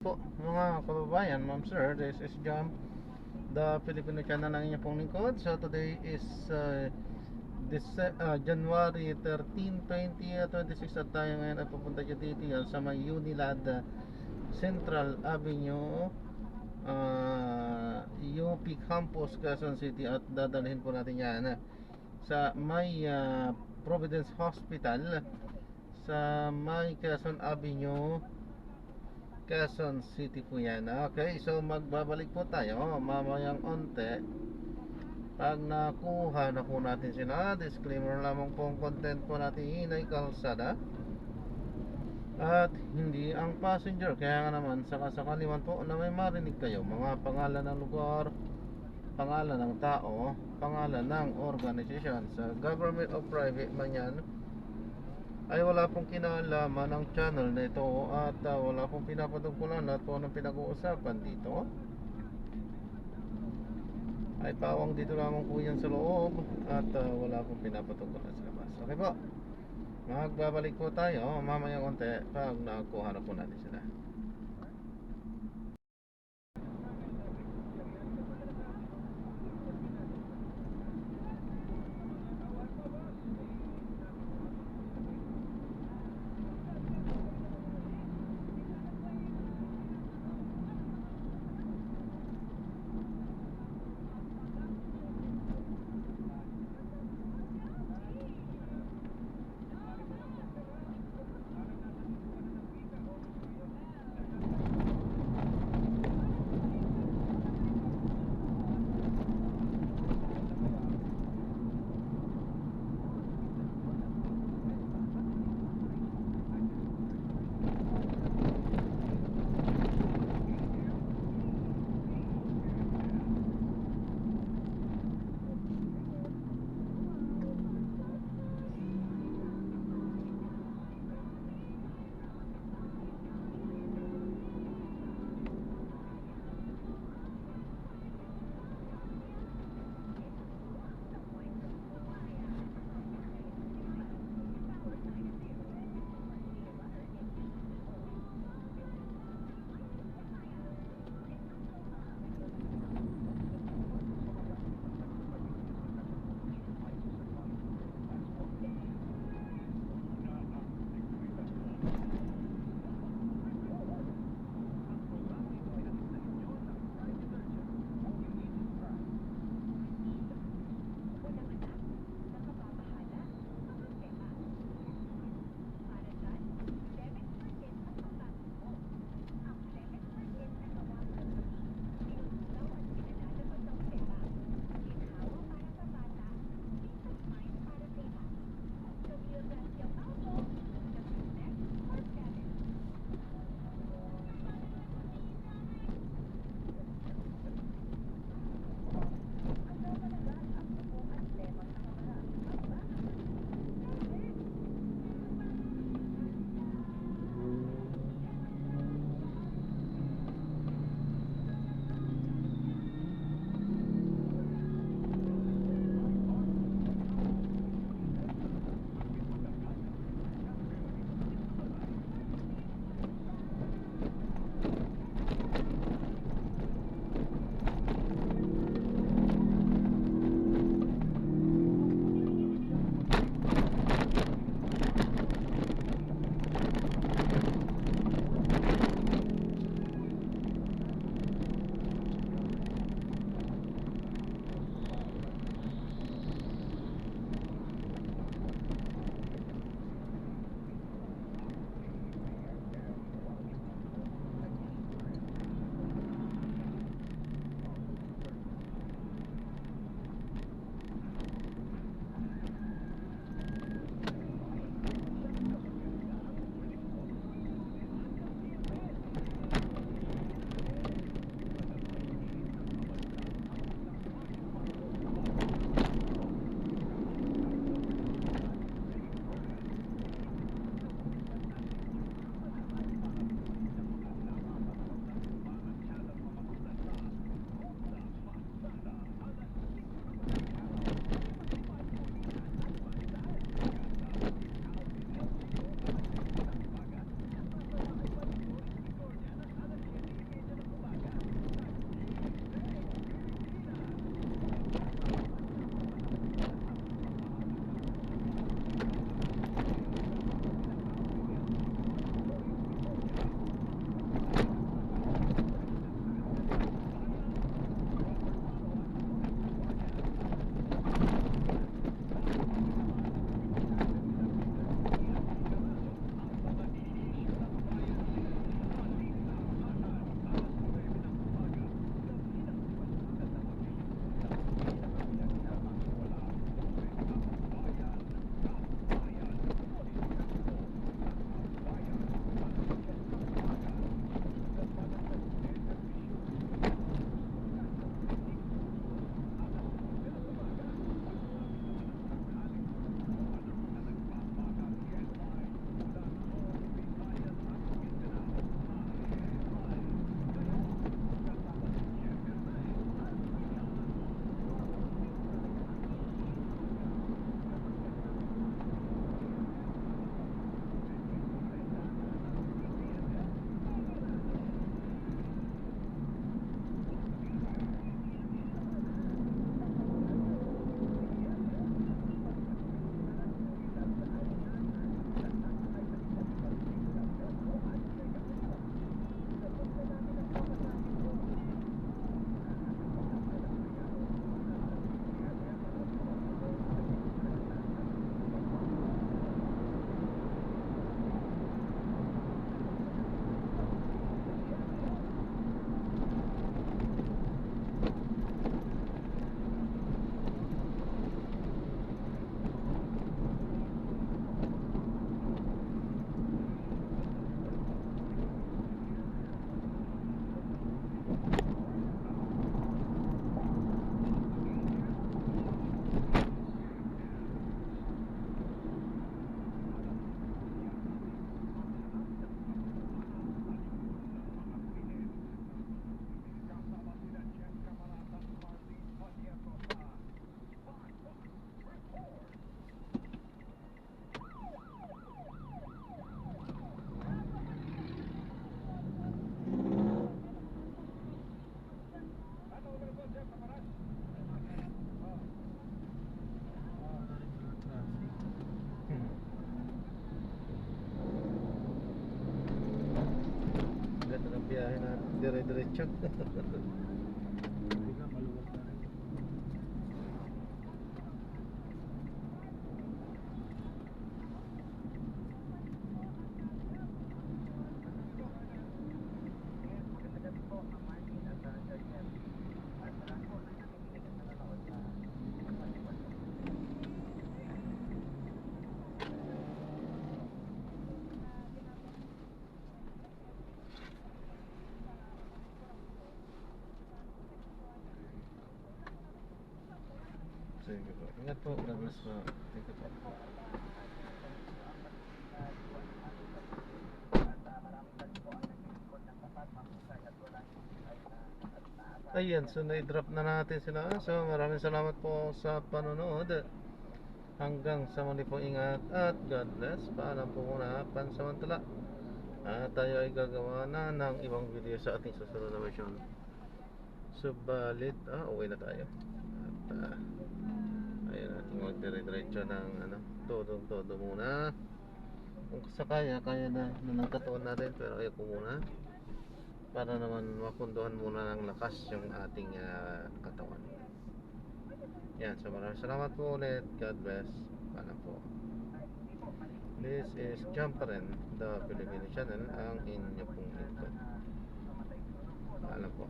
po mga kababayan, ma'am sir. This is Jam, the Filipino channel ng inyong pong lingkod. So today is January 13, 2026 at tayo ngayon ay pupunta dito sa may Unilad Central Avenue, UP Campus, Quezon City, at dadalhin po natin yan sa may Providence Hospital sa may Quezon Avenue, Quezon City po yan. Okay, so magbabalik po tayo mamayang onte pag nakuha na po natin sila. Disclaimer lamang po, ang content po natin ay kalsada at hindi ang passenger. Kaya nga naman, sakasakali man po na may marinig kayo mga pangalan ng lugar, pangalan ng tao, pangalan ng organisasyon, sa government o private man yan, ay wala pong kinalaman ng channel na ito at wala pong pinapatungkulan at po ng pinag-uusapan dito ay pawang dito lamang po yan sa loob at wala pong pinapatungkulan sa labas. Okay po, magbabalik po tayo mamaya konti pag nakuha na po natin sila. biyahe natin dire-diretso. Hindi ka maluwag na rin. Sige po. Ingat po. God bless po. Thank you po. Ayan, so na-drop na natin sila. So maraming salamat po sa panonood. Hanggang sa muli po, ingat at God bless. Paalam po muna pansamantala. At tayo ay gagawa na ng ibang video sa ating susunod na version. Subalit, uwi na tayo. At ayun, ating magdire-diretso ng todo muna. Kung kaya na ng katawan natin, pero ayoko muna. Para naman mapunduhan muna ng lakas yung ating katawan. Yan, so maraming salamat po ulit. God bless. Paalam po. This is Jumparin, the Filipino channel, ang inyo pong ito. Paalam po.